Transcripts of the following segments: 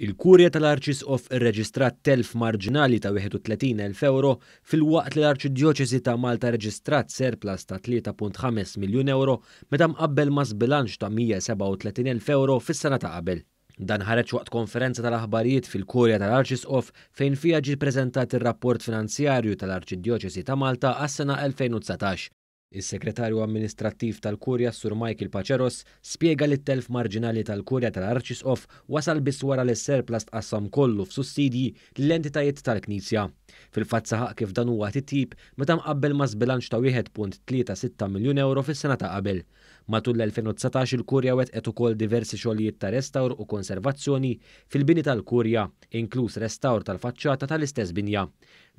Il-Kurja tal-Arċisqof irreġistrat telf marġinali ta' 31,000 euro fil-waqt li l-Arċidjoċesi ta' Malta reġistrat surplus ta' 3.5 miljun euro meta mqabbel ma' żbilanċ ta' 137,000 euro fis-sena ta' qabel. Dan ħareġ waqt konferenza tal-aħbarijiet fil-Kurja tal-Arċisqof fejn fiha ġie ppreżentat ir-rapport finanzjarju tal-Arċidjoċesi ta' Malta għas-sena 2019. Is-Segretarju Amministrattiv tal-Kurja Sur Michael Paċeros spjega li t-telf marġinali tal-Kurja tal-Arċisqof wasal biss wara li s-surplus tqassam kollu f'sussidji lill-entitajiet tal-Knisja. Fil-fatt saħaq kif dan huwa titjib meta mqabbel ma' żbilanċ ta' 1.36 miljun euro fis-sena ta' qabel. Matul l-2019 il-Kurja wettqet ukoll diversi xogħlijiet ta' restawr u konservazzjoni fil-bini tal-Kurja, inkluż restawr tal-faċċata tal-istess binja.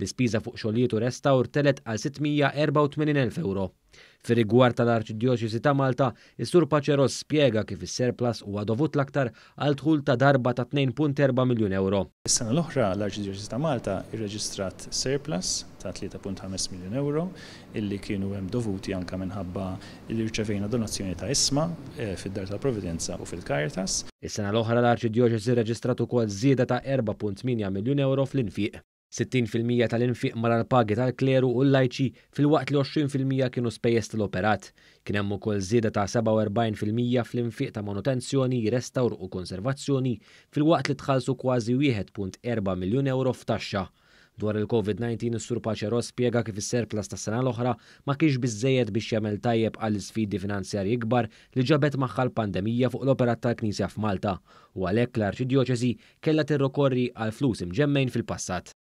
L-ispiża fuq xogħlijiet u restawr telet għal 684,000 euro. Fir-rigward tal-Arċidjoċesi ta' Malta, is-Sur Paċeros spjega kif is-surplus huwa dovut l-aktar għal dħul ta' darba ta' 2.4 miljun euro. Is-sena l-oħra l-Arċidjoċesi ta' Malta irreġistrat surplus ta' 3.5 miljun euro illi kienu hemm dovuti anke minħabba li rċevejna donazzjoni ta' isma fid-Dar tal-Providenza u fil-Caritas. Is-sena l-oħra l-Arċidjoċesi rreġistrat ukoll żieda ta' 4.8 miljun euro fl-infiq. 60% tal-infiq mara l-pagi tal-kleru u l-lajċi fil-waqt li 20% kienu spejjeż tal-operat. Kien hemm ukoll żieda ta' 47% fl-infiq ta' manutenzjoni, restawr u konservazzjoni fil-waqt li tħallsu kważi 1.4 miljun euro f'taxxa. Dwar il-COVID-19 is-Sur Paċeros spjega kif is-surplus tas-sena l-oħra ma kienx biżżejjed biex jagħmel tajjeb għall isfidi finanzjarji kbar li ġabet magħha l-pandemija fuq l-operat tal-Knisja f'Malta u għalhekk l-Arċidjoċesi kellha tirrikorri għal flus imġemmejn fil-passat.